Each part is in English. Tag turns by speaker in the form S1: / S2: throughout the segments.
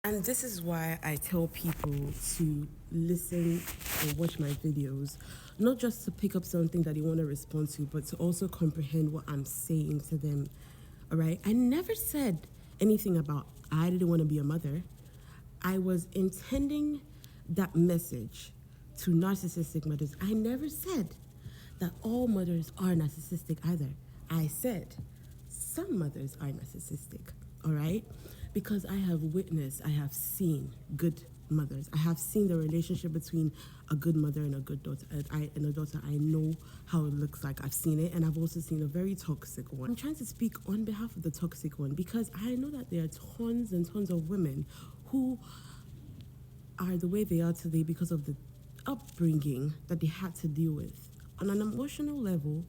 S1: And this is why I tell people to listen or watch my videos, not just to pick up something that they want to respond to, but to also comprehend what I'm saying to them. All right? I never said anything about I didn't want to be a mother. I was intending that message to narcissistic mothers. I never said that all mothers are narcissistic either. I said some mothers are narcissistic, all right? Because I have witnessed, I have seen good mothers. I have seen the relationship between a good mother and a good daughter. And a daughter, I know how it looks like. I've seen it, and I've also seen a very toxic one. I'm trying to speak on behalf of the toxic one because I know that there are tons and tons of women who are the way they are today because of the upbringing that they had to deal with. On an emotional level,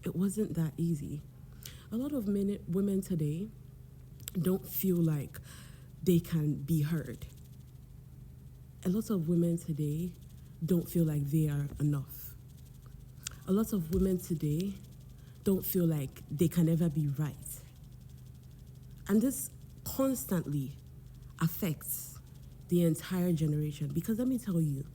S1: it wasn't that easy. A lot of women today don't feel like they can be heard. A lot of women today don't feel like they are enough. A lot of women today don't feel like they can ever be right. And this constantly affects the entire generation. Because let me tell you,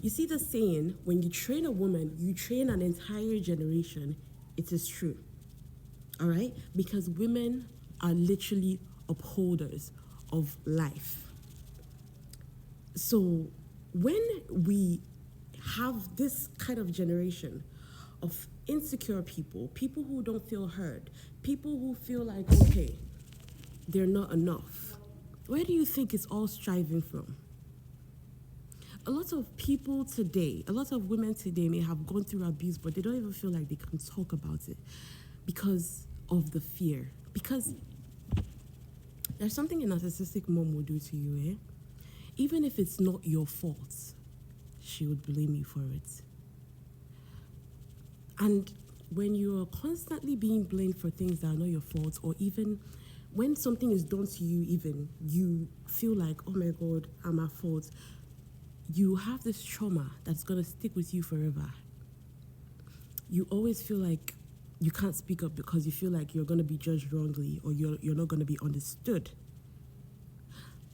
S1: you see the saying, when you train a woman, you train an entire generation. It is true. All right? Because women are literally upholders of life. So when we have this kind of generation of insecure people, people who don't feel heard, people who feel like, okay, they're not enough, where do you think it's all striving from? A lot of people today, a lot of women today may have gone through abuse, but they don't even feel like they can talk about it because of the fear. Because there's something a narcissistic mom will do to you, eh? Even if it's not your fault, she would blame you for it. And when you are constantly being blamed for things that are not your fault, or even when something is done to you, even you feel like, oh my God, I'm at fault, you have this trauma that's going to stick with you forever. You always feel like you can't speak up because you feel like you're going to be judged wrongly, or you're not going to be understood.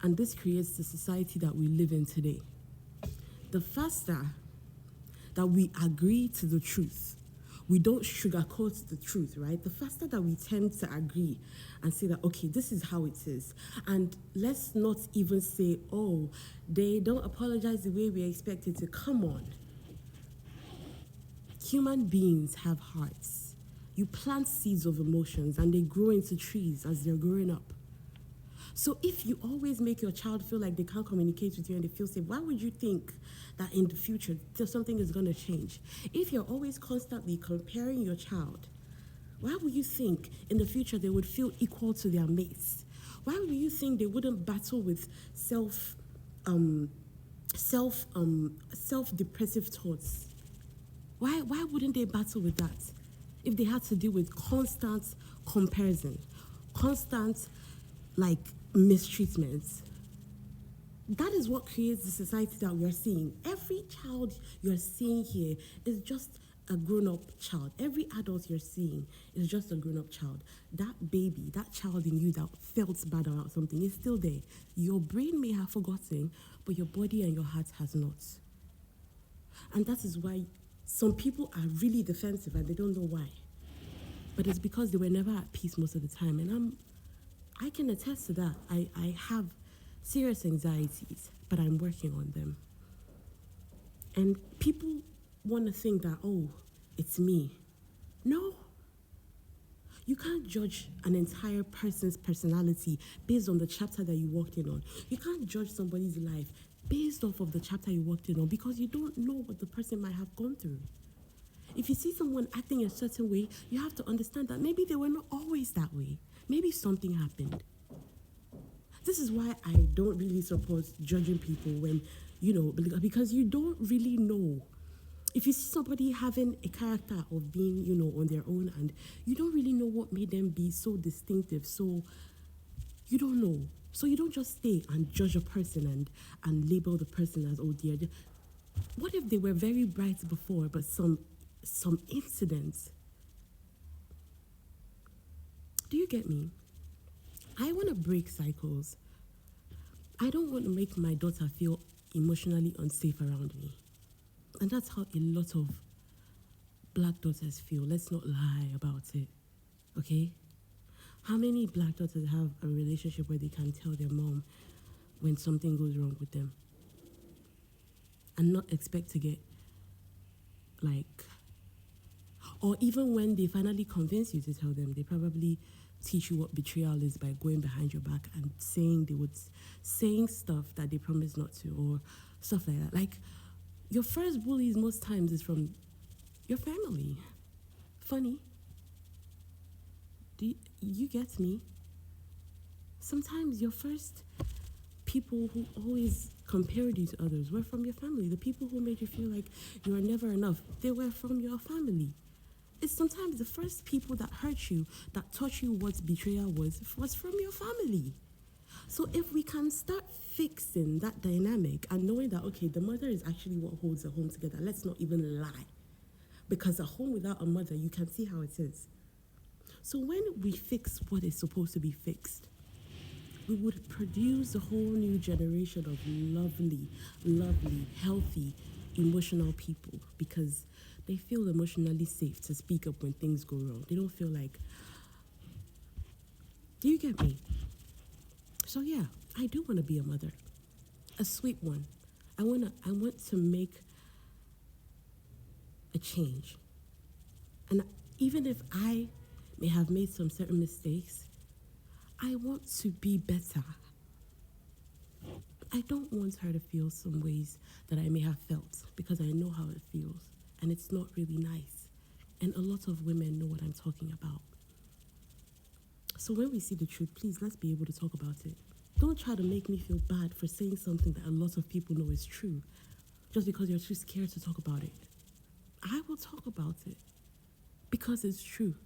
S1: And this creates the society that we live in today. The faster that we agree to the truth, we don't sugarcoat the truth, right? The faster that we tend to agree and say that, okay, this is how it is. And let's not even say, oh, they don't apologize the way we expected to. Come on. Human beings have hearts. You plant seeds of emotions and they grow into trees as they're growing up. So if you always make your child feel like they can't communicate with you and they feel safe, why would you think that in the future something is going to change? If you're always constantly comparing your child, why would you think in the future they would feel equal to their mates? Why would you think they wouldn't battle with self-depressive thoughts? Why wouldn't they battle with that if they had to deal with constant comparison, constant mistreatment? That is what creates the society that we are seeing. Every child you're seeing here is just a grown-up child. Every adult you're seeing is just a grown-up child. That baby, that child in you that felt bad about something is still there. Your brain may have forgotten, but your body and your heart has not. And that is why some people are really defensive and they don't know why. But it's because they were never at peace most of the time. And I can attest to that. I have serious anxieties, but I'm working on them. And people want to think that, oh, it's me. No. You can't judge an entire person's personality based on the chapter that you walked in on. You can't judge somebody's life based off of the chapter you walked in on because you don't know what the person might have gone through. If you see someone acting a certain way, you have to understand that maybe they were not always that way. Maybe something happened. This is why I don't really support judging people when, because you don't really know. If you see somebody having a character of being, on their own, and you don't really know what made them be so distinctive, so you don't know. So you don't just stay and judge a person and label the person as, oh dear. What if they were very bright before, but some incidents? Do you get me? I want to break cycles. I don't want to make my daughter feel emotionally unsafe around me. And that's how a lot of black daughters feel. Let's not lie about it. Okay? How many black daughters have a relationship where they can tell their mom when something goes wrong with them and not expect to get, like, or even when they finally convince you to tell them, they probably teach you what betrayal is by going behind your back and saying stuff that they promise not to, or stuff like that. Like, your first bullies most times is from your family. Funny. Do you get me? Sometimes your first people who always compared you to others were from your family. The people who made you feel like you are never enough, they were from your family. It's sometimes the first people that hurt you, that taught you what betrayal was from your family. So if we can start fixing that dynamic and knowing that, okay, the mother is actually what holds a home together, let's not even lie. Because a home without a mother, you can see how it is. So when we fix what is supposed to be fixed, we would produce a whole new generation of lovely, healthy, emotional people, because they feel emotionally safe to speak up when things go wrong. They don't feel like, do you get me? So yeah, I do want to be a mother, a sweet one. I want to make a change. And even if I may have made some certain mistakes, I want to be better. I don't want her to feel some ways that I may have felt, because I know how it feels and it's not really nice. And a lot of women know what I'm talking about. So when we see the truth, please, let's be able to talk about it. Don't try to make me feel bad for saying something that a lot of people know is true just because you're too scared to talk about it. I will talk about it because it's true.